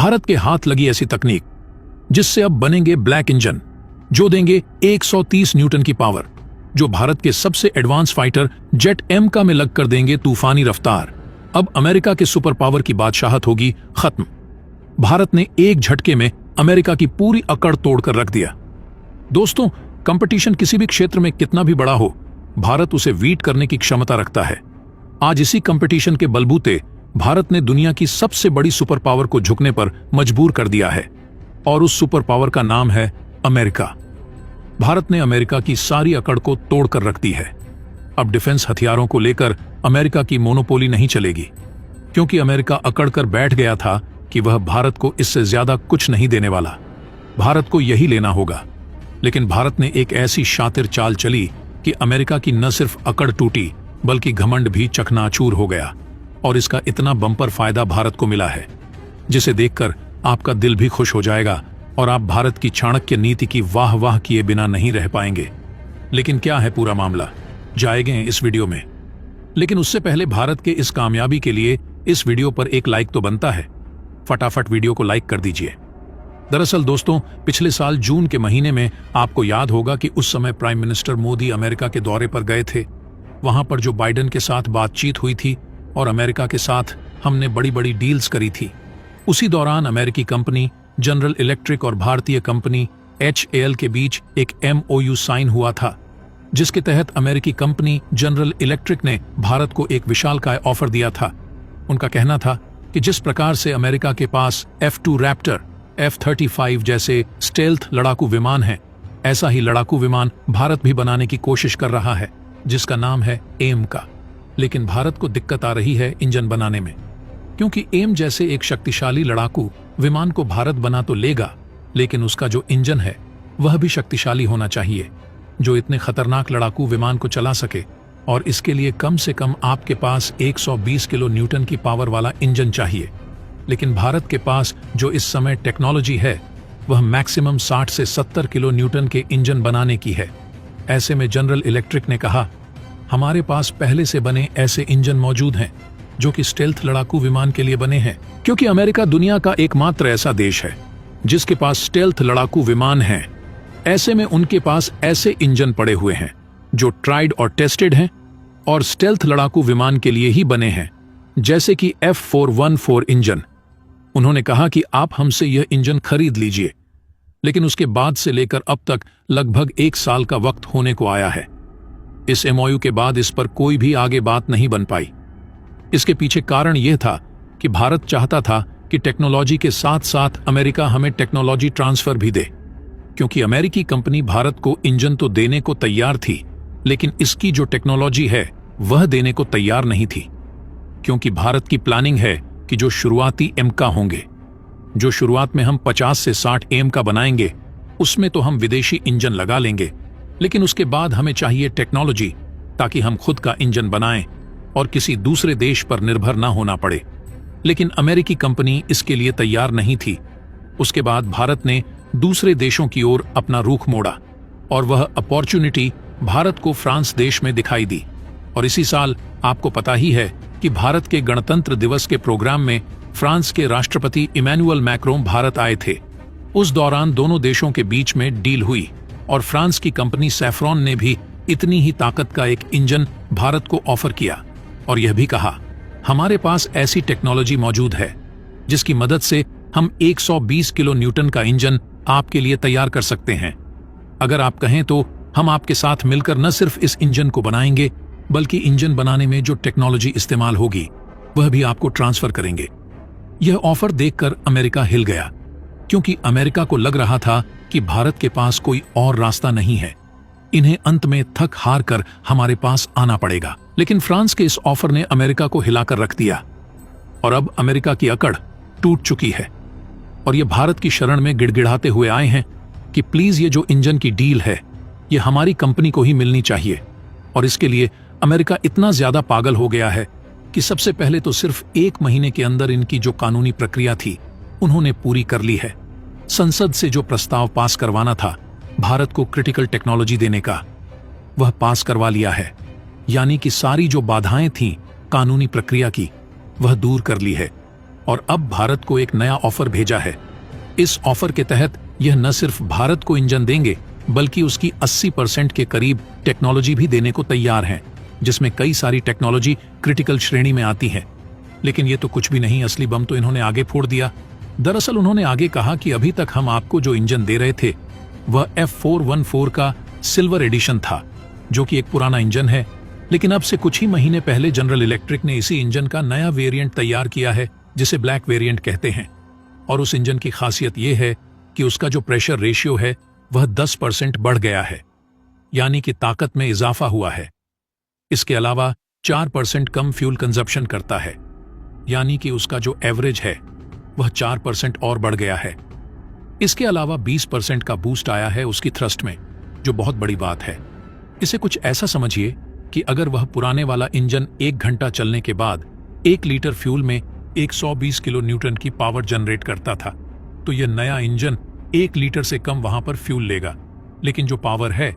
भारत के हाथ लगी ऐसी तकनीक जिससे अब बनेंगे ब्लैक इंजन जो देंगे 130 न्यूटन की पावर, जो भारत के सबसे एडवांस फाइटर जेट एमका में लगकर देंगे तूफानी रफ्तार। अब अमेरिका के सुपर पावर की बादशाहत होगी खत्म। भारत ने एक झटके में अमेरिका की पूरी अकड़ तोड़कर रख दिया। दोस्तों, कंपटीशन किसी भी क्षेत्र में कितना भी बड़ा हो, भारत उसे बीट करने की क्षमता रखता है। आज इसी कंपटीशन के बलबूते भारत ने दुनिया की सबसे बड़ी सुपर पावर को झुकने पर मजबूर कर दिया है, और उस सुपर पावर का नाम है अमेरिका। भारत ने अमेरिका की सारी अकड़ को तोड़कर रख दी है। अब डिफेंस हथियारों को लेकर अमेरिका की मोनोपोली नहीं चलेगी, क्योंकि अमेरिका अकड़ कर बैठ गया था कि वह भारत को इससे ज्यादा कुछ नहीं देने वाला, भारत को यही लेना होगा। लेकिन भारत ने एक ऐसी शातिर चाल चली कि अमेरिका की न सिर्फ अकड़ टूटी बल्कि घमंड भी चकनाचूर हो गया, और इसका इतना बम्पर फायदा भारत को मिला है जिसे देखकर आपका दिल भी खुश हो जाएगा और आप भारत की चाणक्य नीति की वाह वाह किए बिना नहीं रह पाएंगे। लेकिन क्या है पूरा मामला, जाएंगे इस वीडियो में। लेकिन उससे पहले भारत के इस कामयाबी के लिए इस वीडियो पर एक लाइक तो बनता है। फटाफट वीडियो को लाइक कर दीजिए। दरअसल दोस्तों, पिछले साल जून के महीने में आपको याद होगा कि उस समय प्राइम मिनिस्टर मोदी अमेरिका के दौरे पर गए थे। वहां पर जो बाइडेन के साथ बातचीत हुई थी और अमेरिका के साथ हमने बड़ी बड़ी डील्स करी थी। उसी दौरान अमेरिकी कंपनी जनरल इलेक्ट्रिक और भारतीय कंपनी HAL के बीच एक MOU साइन हुआ था, जिसके तहत अमेरिकी कंपनी जनरल इलेक्ट्रिक ने भारत को एक विशालकाय ऑफर दिया था। उनका कहना था कि जिस प्रकार से अमेरिका के पास F2 रैप्टर, F-35 जैसे स्टेल्थ लड़ाकू विमान हैं, ऐसा ही लड़ाकू विमान भारत भी बनाने की कोशिश कर रहा है, जिसका नाम है एम का। लेकिन भारत को दिक्कत आ रही है इंजन बनाने में, क्योंकि एम जैसे एक शक्तिशाली लड़ाकू विमान को भारत बना तो लेगा, लेकिन उसका जो इंजन है वह भी शक्तिशाली होना चाहिए, जो इतने खतरनाक लड़ाकू विमान को चला सके। और इसके लिए कम से कम आपके पास 120 किलो न्यूटन की पावर वाला इंजन चाहिए। लेकिन भारत के पास जो इस समय टेक्नोलॉजी है वह मैक्सिमम 60 से 70 किलो न्यूटन के इंजन बनाने की है। ऐसे में जनरल इलेक्ट्रिक ने कहा, हमारे पास पहले से बने ऐसे इंजन मौजूद हैं जो कि स्टेल्थ लड़ाकू विमान के लिए बने हैं, क्योंकि अमेरिका दुनिया का एकमात्र ऐसा देश है जिसके पास स्टेल्थ लड़ाकू विमान हैं। ऐसे में उनके पास ऐसे इंजन पड़े हुए हैं जो ट्राइड और टेस्टेड हैं और स्टेल्थ लड़ाकू विमान के लिए ही बने हैं, जैसे कि F414 इंजन। उन्होंने कहा कि आप हमसे यह इंजन खरीद लीजिए। लेकिन उसके बाद से लेकर अब तक लगभग 1 साल का वक्त होने को आया है। इस MOU के बाद इस पर कोई भी आगे बात नहीं बन पाई। इसके पीछे कारण यह था कि भारत चाहता था कि टेक्नोलॉजी के साथ साथ अमेरिका हमें टेक्नोलॉजी ट्रांसफर भी दे, क्योंकि अमेरिकी कंपनी भारत को इंजन तो देने को तैयार थी, लेकिन इसकी जो टेक्नोलॉजी है वह देने को तैयार नहीं थी। क्योंकि भारत की प्लानिंग है कि जो शुरुआती एमका होंगे, जो शुरुआत में हम 50 से 60 एमका बनाएंगे, उसमें तो हम विदेशी इंजन लगा लेंगे, लेकिन उसके बाद हमें चाहिए टेक्नोलॉजी ताकि हम खुद का इंजन बनाएं और किसी दूसरे देश पर निर्भर न होना पड़े। लेकिन अमेरिकी कंपनी इसके लिए तैयार नहीं थी। उसके बाद भारत ने दूसरे देशों की ओर अपना रुख मोड़ा और वह अपॉर्चुनिटी भारत को फ्रांस देश में दिखाई दी। और इसी साल आपको पता ही है कि भारत के गणतंत्र दिवस के प्रोग्राम में फ्रांस के राष्ट्रपति इमैनुअल मैक्रों भारत आए थे। उस दौरान दोनों देशों के बीच में डील हुई और फ्रांस की कंपनी सैफ्रॉन ने भी इतनी ही ताकत का एक इंजन भारत को ऑफर किया और यह भी कहा, हमारे पास ऐसी टेक्नोलॉजी मौजूद है जिसकी मदद से हम 120 किलो न्यूटन का इंजन आपके लिए तैयार कर सकते हैं। अगर आप कहें तो हम आपके साथ मिलकर न सिर्फ इस इंजन को बनाएंगे, बल्कि इंजन बनाने में जो टेक्नोलॉजी इस्तेमाल होगी वह भी आपको ट्रांसफर करेंगे। यह ऑफर देखकर अमेरिका हिल गया, क्योंकि अमेरिका को लग रहा था कि भारत के पास कोई और रास्ता नहीं है, इन्हें अंत में थक हार कर हमारे पास आना पड़ेगा। लेकिन फ्रांस के इस ऑफर ने अमेरिका को हिलाकर रख दिया और अब अमेरिका की अकड़ टूट चुकी है और ये भारत की शरण में गिड़गिड़ाते हुए आए हैं कि प्लीज ये जो इंजन की डील है ये हमारी कंपनी को ही मिलनी चाहिए। और इसके लिए अमेरिका इतना ज्यादा पागल हो गया है कि सबसे पहले तो सिर्फ 1 महीने के अंदर इनकी जो कानूनी प्रक्रिया थी उन्होंने पूरी कर ली है। संसद से जो प्रस्ताव पास करवाना था भारत को क्रिटिकल टेक्नोलॉजी देने का, वह पास करवा लिया है। यानी कि सारी जो बाधाएं थीं कानूनी प्रक्रिया की वह दूर कर ली है और अब भारत को एक नया ऑफर भेजा है। इस ऑफर के तहत यह न सिर्फ भारत को इंजन देंगे बल्कि उसकी 80% के करीब टेक्नोलॉजी भी देने को तैयार हैं, जिसमें कई सारी टेक्नोलॉजी क्रिटिकल श्रेणी में आती है। लेकिन ये तो कुछ भी नहीं, असली बम तो इन्होंने आगे फोड़ दिया। दरअसल उन्होंने आगे कहा कि अभी तक हम आपको जो इंजन दे रहे थे वह F414 का सिल्वर एडिशन था, जो कि एक पुराना इंजन है। लेकिन अब से कुछ ही महीने पहले जनरल इलेक्ट्रिक ने इसी इंजन का नया वेरिएंट तैयार किया है, जिसे ब्लैक वेरिएंट कहते हैं। और उस इंजन की खासियत यह है कि उसका जो प्रेशर रेशियो है वह 10% बढ़ गया है, यानी कि ताकत में इजाफा हुआ है। इसके अलावा 4% कम फ्यूल कंजप्शन करता है, यानी कि उसका जो एवरेज है वह 4% और बढ़ गया है। इसके अलावा 20% का बूस्ट आया है उसकी थ्रस्ट में, जो बहुत बड़ी बात है। इसे कुछ ऐसा समझिए कि अगर वह पुराने वाला इंजन 1 घंटा चलने के बाद 1 लीटर फ्यूल में 120 किलो न्यूटन की पावर जनरेट करता था, तो यह नया इंजन 1 लीटर से कम वहां पर फ्यूल लेगा, लेकिन जो पावर है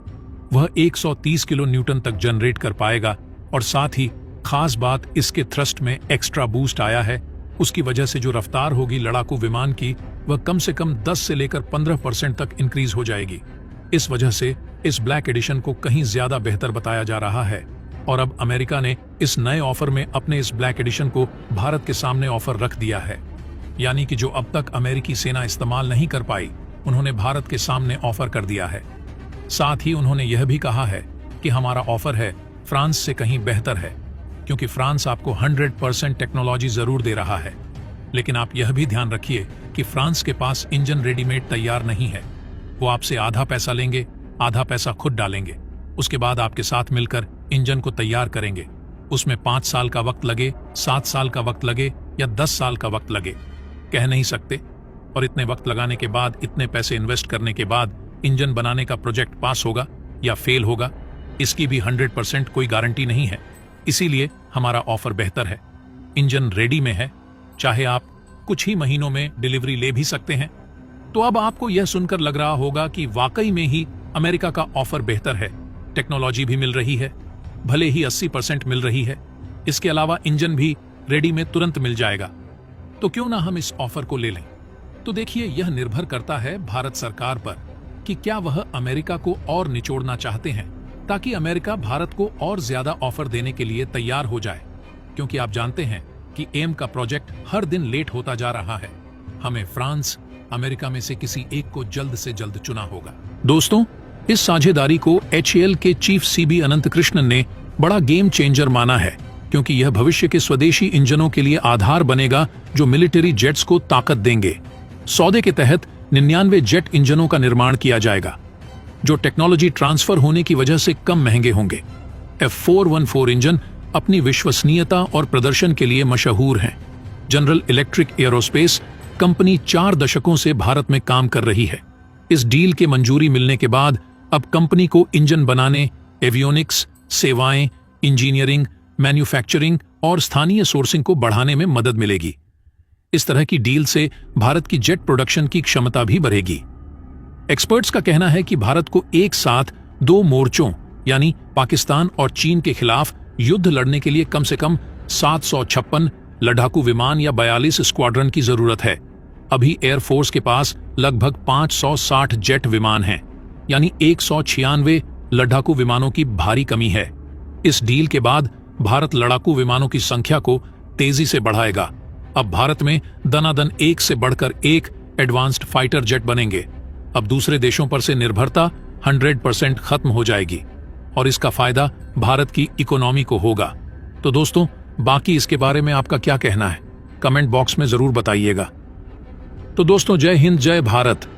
वह 130 किलो न्यूटन तक जनरेट कर पाएगा। और साथ ही खास बात, इसके थ्रस्ट में एक्स्ट्रा बूस्ट आया है। उसकी वजह से जो रफ्तार होगी लड़ाकू विमान की, वह कम से कम 10 से लेकर 15% तक इंक्रीज हो जाएगी। इस वजह से इस ब्लैक एडिशन को कहीं ज्यादा बेहतर बताया जा रहा है। और अब अमेरिका ने इस नए ऑफर में अपने इस ब्लैक एडिशन को भारत के सामने ऑफर रख दिया है, यानी कि जो अब तक अमेरिकी सेना इस्तेमाल नहीं कर पाई, उन्होंने भारत के सामने ऑफर कर दिया है। साथ ही उन्होंने यह भी कहा है कि हमारा ऑफर है फ्रांस से कहीं बेहतर है, क्योंकि फ्रांस आपको 100% टेक्नोलॉजी जरूर दे रहा है, लेकिन आप यह भी ध्यान रखिए कि फ्रांस के पास इंजन रेडीमेड तैयार नहीं है। वो आपसे आधा पैसा लेंगे, आधा पैसा खुद डालेंगे, उसके बाद आपके साथ मिलकर इंजन को तैयार करेंगे। उसमें 5 साल का वक्त लगे, 7 साल का वक्त लगे या 10 साल का वक्त लगे, कह नहीं सकते। और इतने वक्त लगाने के बाद, इतने पैसे इन्वेस्ट करने के बाद इंजन बनाने का प्रोजेक्ट पास होगा या फेल होगा, इसकी भी 100% कोई गारंटी नहीं है। इसीलिए हमारा ऑफर बेहतर है। इंजन रेडी में है, चाहे आप कुछ ही महीनों में डिलीवरी ले भी सकते हैं। तो अब आपको यह सुनकर लग रहा होगा कि वाकई में ही अमेरिका का ऑफर बेहतर है। टेक्नोलॉजी भी मिल रही है, भले ही 80% मिल रही है। इसके अलावा इंजन भी रेडी में तुरंत मिल जाएगा। तो क्यों ना हम इस ऑफर को ले लें। तो देखिए, यह निर्भर करता है भारत सरकार पर कि क्या वह अमेरिका को और निचोड़ना चाहते हैं, ताकि अमेरिका भारत को और ज्यादा ऑफर देने के लिए तैयार हो जाए। क्योंकि आप जानते हैं कि एम का प्रोजेक्ट हर दिन लेट होता जा रहा है। हमें फ्रांस, अमेरिका में से किसी एक को जल्द से जल्द चुना होगा। दोस्तों, इस साझेदारी को HAL के चीफ CB अनंत कृष्णन ने बड़ा गेम चेंजर माना है, क्योंकि यह भविष्य के स्वदेशी इंजनों के लिए आधार बनेगा, जो मिलिट्री जेट्स को ताकत देंगे। सौदे के तहत 99 जेट इंजनों का निर्माण किया जाएगा, जो टेक्नोलॉजी ट्रांसफर होने की वजह से कम महंगे होंगे। F414 इंजन अपनी विश्वसनीयता और प्रदर्शन के लिए मशहूर हैं। जनरल इलेक्ट्रिक एरोस्पेस कंपनी 4 दशकों से भारत में काम कर रही है। इस डील के मंजूरी मिलने के बाद अब कंपनी को इंजन बनाने, एवियोनिक्स, सेवाएं, इंजीनियरिंग, मैन्युफैक्चरिंग और स्थानीय सोर्सिंग को बढ़ाने में मदद मिलेगी। इस तरह की डील से भारत की जेट प्रोडक्शन की क्षमता भी बढ़ेगी। एक्सपर्ट्स का कहना है कि भारत को एक साथ 2 मोर्चों यानी पाकिस्तान और चीन के खिलाफ युद्ध लड़ने के लिए कम से कम 756 लड़ाकू विमान या 42 स्क्वाड्रन की जरूरत है। अभी एयरफोर्स के पास लगभग 560 जेट विमान हैं, यानी 196 लड़ाकू विमानों की भारी कमी है। इस डील के बाद भारत लड़ाकू विमानों की संख्या को तेजी से बढ़ाएगा। अब भारत में दनादन एक से बढ़कर एक एडवांस्ड फाइटर जेट बनेंगे। अब दूसरे देशों पर से निर्भरता 100% खत्म हो जाएगी और इसका फायदा भारत की इकोनॉमी को होगा। तो दोस्तों, बाकी इसके बारे में आपका क्या कहना है, कमेंट बॉक्स में जरूर बताइएगा। तो दोस्तों, जय हिंद, जय भारत।